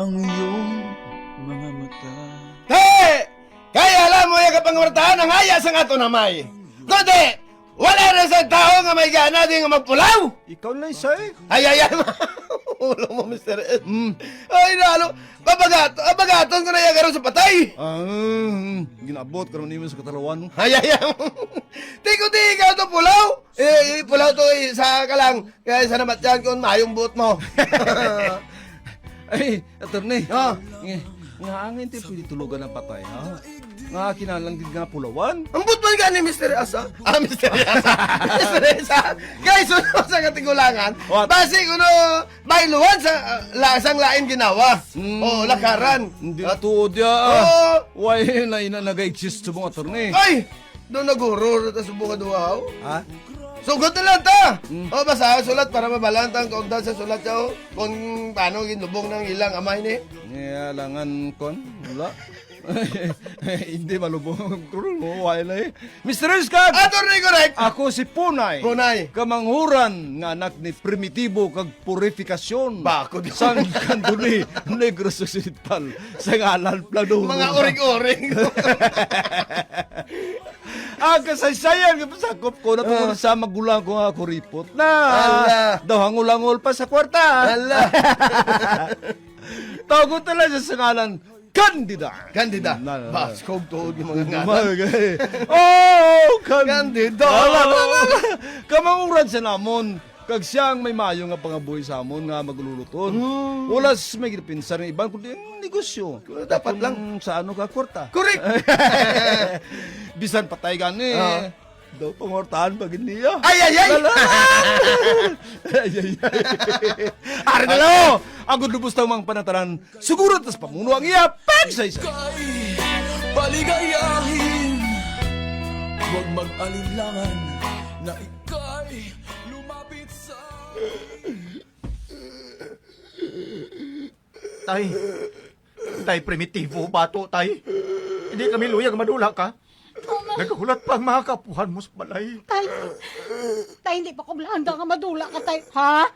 ang iyong mga mata. Hey! Kaya alam mo yung kapangwartahan ang haya sa ato na may. Kundi, wala na sa tao nga may gana di nga magpulaw. Ikaw lang say. Ay, ulo mo, Mr. Ed. Ay, nalo. Babagaton ko na yung karoon sa patay. Ginabot ka naman sa katalawan. Ay. Tiko-tiko ikaw to pulaw. Pulaw to isa ka lang. Kaya sa namat yan kung mayong buot mo. Ay, attorney. Oh. Nga angin ti pwede tulugan ng patay, ha? Nga kinalang din nga pulawan. Ang buot man ka ni Mr. Asa? Mr. Asa. Mr. Asa. Guys, uno sa katigulangan. What? Basi kuno, bailuan sa lasang lain ginawa. O, lakaran. Hindi na tuod ya. Oo. Why na ina nag-exist sa mga attorney? Ay! Doon naguro na subong duwaw. Ha? Sugod na lang ta! O, basa sulat para mabalantang kaugdan sa sulat siya kung paano ginlubong ng ilang amay ni. Ngalangan kon? Wala. Hindi malubong. Why na eh. Mr. Rizkag! Attorney correct! Ako si Punay. Punay. Kamanghuran nga anak ni Primitibo kag purifikasyon. Bakod yun. San Canduli, Negros Occidental. Sa ngalan plano. Mga uring-uring. Ang kasaysayan nga pasakop ko na tungkol sa magulang ko nga kuripot na. Ala. Daw hangul-hangul pa sa kwarta. Ala. Tago talaga sa ngalan Kandida. Kandida. Na. Baskog tuod yung mga ngalan. Magay. Oh, Kandida. Kamanguran sa namon. Kag siyang may mayo nga pangabuhi sa amon nga magluluton. Wala may ginapinsan ng iban kundi ang negosyo. Dapat lang. Sa ano ka kwarta. Correct. Bisan patay gani. Daw pangortahan pag niya. Ay! Ari na lo! Ang gudubos ng mga panataran, siguro tas pamuno ang iya pagsaysa. Kay paligayahin, huwag mag-alinlangan na ika'y lumapit sa... Tay primitibo bato, tay. Hindi kami luyag madula ka. Nagkahulat pa ang mga kapuhan mo sa balay. Tay, hindi pa ko blanda nga madula ka, tay. Ha?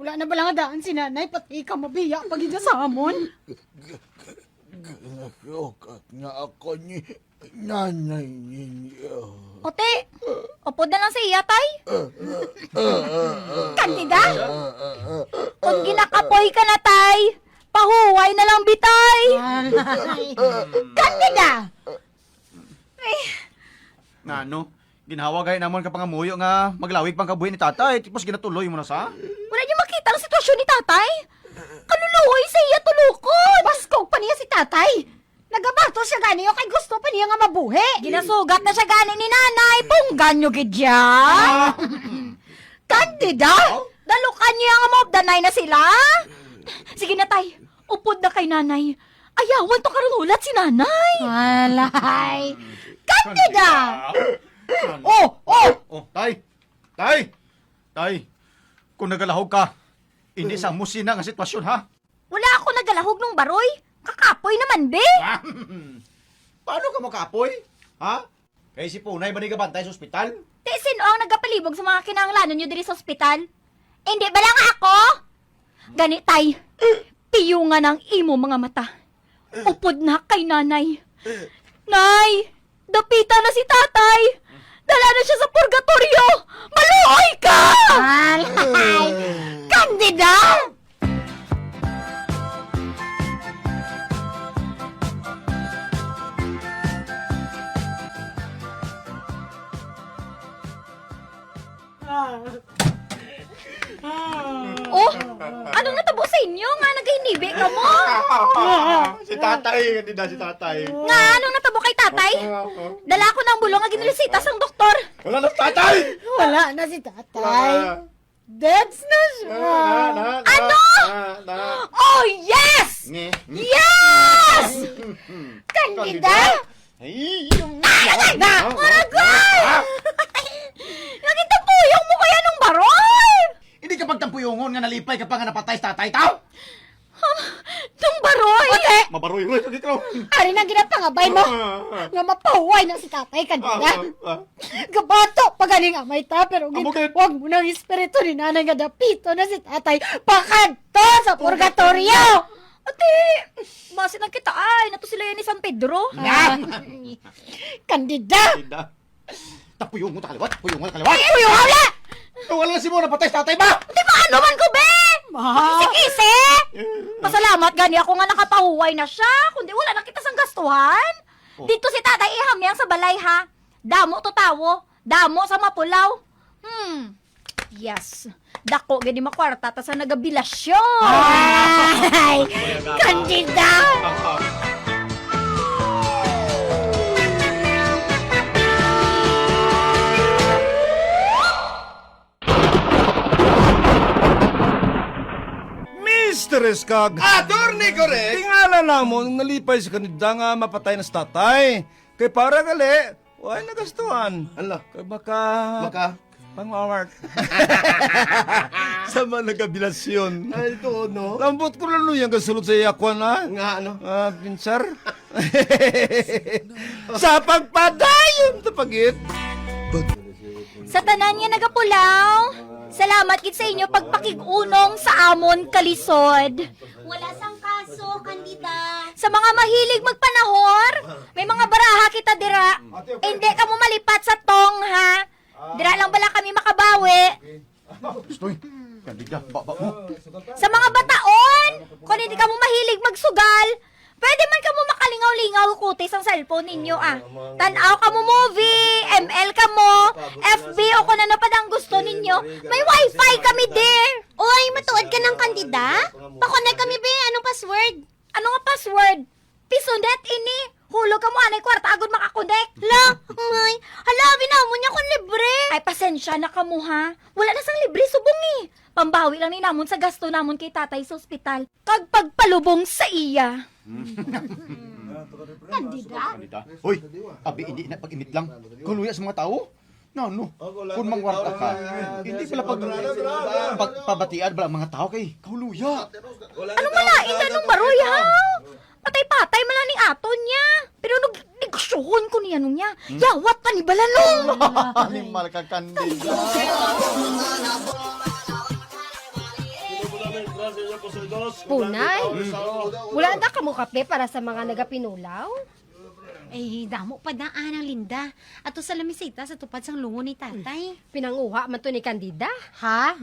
Wala na balang daan si nanay, pati ikaw mabiya pag ina sa amon. Nakiukat nga ako ni nanay ninyo. Ote, upod na lang sa iya, tay. Kandida? Kung ginakapoy ka na, tay, pahuway na lang bitay. Kandida! Ay, Ano? Ginhawagay naman ka pangamuyo nga maglawig pang kabuhi ni tatay. Tapos ginatuloy mo na sa? wala niyo makita ang sitwasyon ni tatay. Kaluluhoy sa iya tulukod. Baskog pa niya si tatay. Nagabato siya gani kay gusto pa niya nga mabuhi. Ginasugat na siya gani ni nanay. Punggan niyo gidya. Kandida? Dalukan niya nga maobdanay na sila. Sige na, tay. Upod na kay nanay. Ayawan to karunulat si nanay. Alay. Kandida! Oh, tay! Tay! Kung nagalahog ka, hindi sa musina nga sitwasyon, ha? Wala ako nagalahog ng baroy. Kakapoy naman, be. Paano ka makapoy? Ha? Kaya si Punay ba nagabantay sa ospital? Te, sino ang nagapalibog sa mga kinahanglanon nyo diri sa ospital? Hindi ba lang ako? Ganitay, piyungan ang imo mga mata. Upod na kay nanay. Nay, dapita na si tatay. Dala na siya sa purgatorio. Maluoy ka! Alay. Kandida! Oh, anong natabo sa inyo? Nga nagahinibi ka mo? Si tatay, kandida si tatay. Nga, anong natabo kay tatay? Dala ko ng bulong nga ginresitas ang doktor. Wala na tatay! Wala na si tatay. Deads na siya. Ano? Oh, yes! Yes! Kandida? Ay! Ay, na! Maragay! Nagitapuyong mo kaya nung baroy! Hindi ka pagtampuyungon nga nalipay ka pa nga napatay sa tatay tao! Nung baroy! Ote! Mabaroy ko ikaw! Ari na ginapangabay mo. Nga mapahuway na si tatay kanina. Gabato pa ganing amay ta, pero Amugit. wag mo nang espiritu ni nanay nga dapito na si tatay. Pakanto sa purgatorio! Ate, Basi nang kita ay, nato sila yan ni San Pedro. Kandida! Kandida. Tapuyong mo ta kaliwat, puyong mo ta kaliwat. Ay, uyo, wala! Wala si mo napatay sa tatay ba? Di ba ano man ko, be? Kisi-kisi! Pasalamat gani ako nga nakapahuway na siya, kundi wala na kita sang gastuhan. Dito si tatay ihamyang sa balay, ha? Damo to tawo, damo sa mapulaw. Yes. Dako gani makwarta ta sa nagabilasyon. Ay! Kandida! Mr. Eskag, Attorney correct! tingala namon nalipay sa kanida nga mapatay na sa tatay. Kay para gali, why nagastuhan? Ala, Kay baka... maka... Pang-awart. Sa mga nagabilasyon. Ay, ito, no? Lambot ko lang yung kasulot sa iyakwan, ha? Nga, ano? Pinsar. Sa pagpadayon, tapagit. Sa tanan nga nagapulaw, salamat gid sa inyo pagpakigunong sa amon kalisod. Wala sang kaso, kandida. Sa mga mahilig magpanahor, may mga baraha kita dira. Hindi ka mo malipat sa tong, ha? Dira lang bala kami makabawi. Stoy, Kandida, baba mo. Sa mga bataon, kung hindi ka mo mahilig magsugal, pwede man ka mo makalingaw-lingaw kutis ang cellphone ninyo, ah. Tanaw ka mo movie, ML ka mo, FB o kung ano pa ang gusto ninyo. May wifi kami there. Oy, matuod ka ng kandida? Pakonect kami, be. Anong password? Ano nga password? Pisonet ini. Hulog ka mo anay kwarta agad makakonek. La, may. Hala, binamon niya kung libre. Ay, pasensya na ka mo, ha? Wala na sang libre subong eh. Pambawi lang ni namon sa gasto namon kay tatay sa ospital. Kag pagpalubong sa iya. Kandida? Kandida. Hoy, abi hindi na pag-imit lang. Kuluya sa mga tao. No. Kung mangwarta ka, hindi pala pagpabatian bala ang mga tao kay kahuluya. Ano malain na nung baroy, ha? Patay-patay man lang ni aton niya. Pero negosyohon ko niya nung niya. Yawat pa ni Balanong. Animal ka, Kandida. Punay, wala na ka mo kape para sa mga nagapinulaw? Eh, damo pa daan ang Linda. Ato sa lamisita sa tupad sang lungo ni tatay. Pinanguha man to ni Kandida? Ha?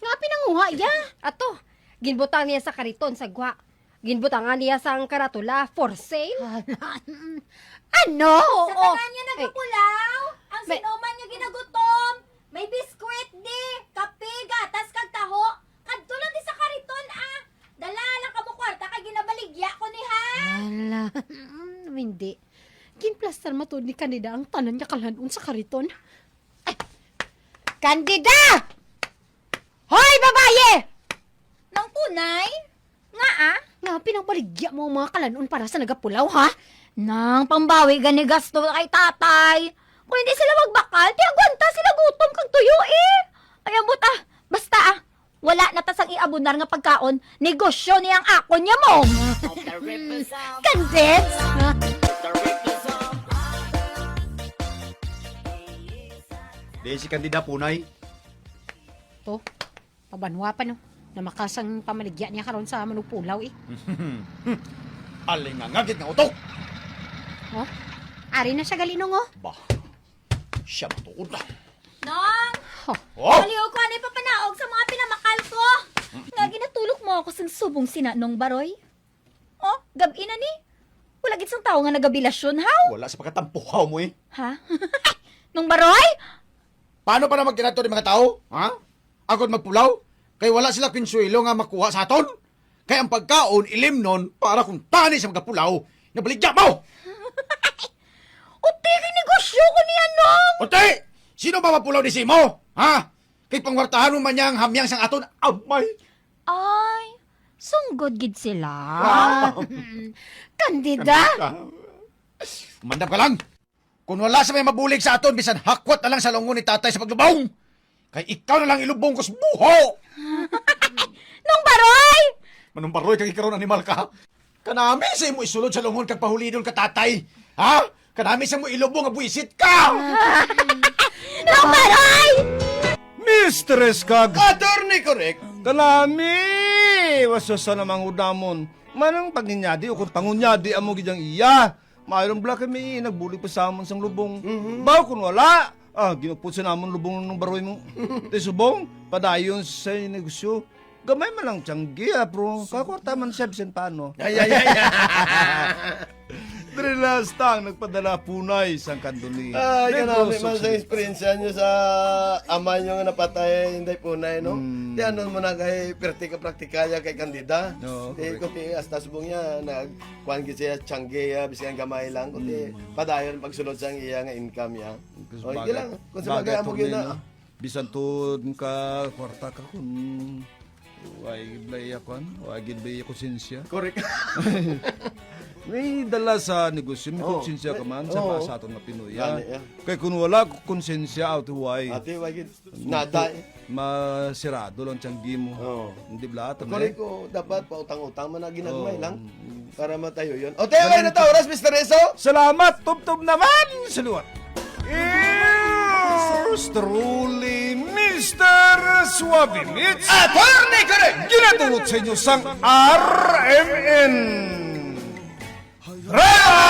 Nga pinanguha ya. Ato, ginbutang niya sa kariton sa gwa. Ginbutangan niya sa karatula for sale. Ano? Sa tanan niya nagapulaw. Ang May- sinuman niya ginagutom. May biskwit di, kape, gatas, kag taho. Kadto lang di sa kariton, ah. Dala lang ka mo kwarta kay ginabaligya ko ni ha. Ala, hindi. Ginplastar matod ni Kandida ang tanan niya kalanon sa kariton. Kandida! Hoy, babaye! Nang punay? Nga ah? Nga, pinangbaligya mo ang mga kalanon para sa nagapulaw, ha? Nang pambawi gani gasto kay tatay. Kung hindi sila magbakal, di agwanta sila gutom kag tuyo eh. Ay abot ah, basta ah. Wala na tasang iabunar nga pagkaon, negosyo niyang ako niya mo. Kandits! Di si Kandida Punay. To, pabanwa pa no. Namakasang pamaligya niya karon sa manupulaw eh. Aling nga ngagit nga utok. Oh, ari na siya galinong oh. Ba, siya matuod na. Nong, Oh! aliw ko anay papanaog sa mga pinamakal ko. Nga ginatulok mo ako sa subong sinanong baroy. Oh, gabi na ni. Wala gid sang tao nga nagabilasyon, haw? Wala sa pagkatampuhaw mo eh. Ha? Nung baroy? Paano pa na magkinato ng mga tao? Ha? Agad magpulaw? Kaya wala sila kinsuelo nga makuha sa aton? Kaya ang pagkaon, ilim nun para kung tani sa mga pulaw, nabaligya mo! Uti, kinegosyo ko ni Anong. Ote! Sino ba mapulaw ni Simo? Ha? Kay pangwartahan mo man niyang hamyang sang aton, amay! Ay, sunggod gid sila. Kandida! Mandam ka lang! Kung wala sa may mabulig sa aton, bisan hakwat na lang sa lungo ni tatay sa paglubong! Kay ikaw na lang ilubong ko sa buho! Nung baroy! Manumbaroy kag ikaroon animal ka. Kanami sa imo isulod sa lungon kag pahulidon ka tatay. Ha? Kanami sa mo ilubong nga buisit ka. Nung baroy! Mr. Eskag, Attorney correct! kalami! waso sa namang udamon. Manang panginyadi o kung pangunyadi amo gidyang iya. Mayroon bala kami nagbulig pa sa amon sang lubong. Baw kung wala, ginupot sa namon lubong ng baroy mo. Te subong, padayon sa negosyo. Gamay man lang tiyanggi, bro. Kakwarta man siya, bisan paano. Ay. Drilas tang nagpadala punay sang kanduni. Ganami man sa experience nyo sa ama nyo nga napatay, hindi punay, no? Di ano mo na kay praktikaya kay kandida. Oo, Di kuti hasta subong niya, nagkuhan siya tiyanggi, biskan gamay lang. Kuti padayon pagsulod sa iya nga income ya. O, hindi lang. Kung sa bagay amo yun na. Bisan to ka kwarta ka kun way blay ako way blay konsensya. Correct. May dala sa negosyo, may konsensya ka man sa Oo. sa aton nga Pinoy. ah. Gani, Kaya kung wala konsensya out way, Ate, wagid. Nada. masirado lang tiyanggi mo. Oo. Hindi ba? Correct ko, dapat pautang-utang man na ginagmay lang. Para matayo yun. O, tayo kayo na ta oras, Mr. Rezo. Salamat! Tub-tub naman! Sa liwat! Yours truly, Mr. Suavilits! Attorney Correct! Ginatulot sa inyo sang RMN! Rema!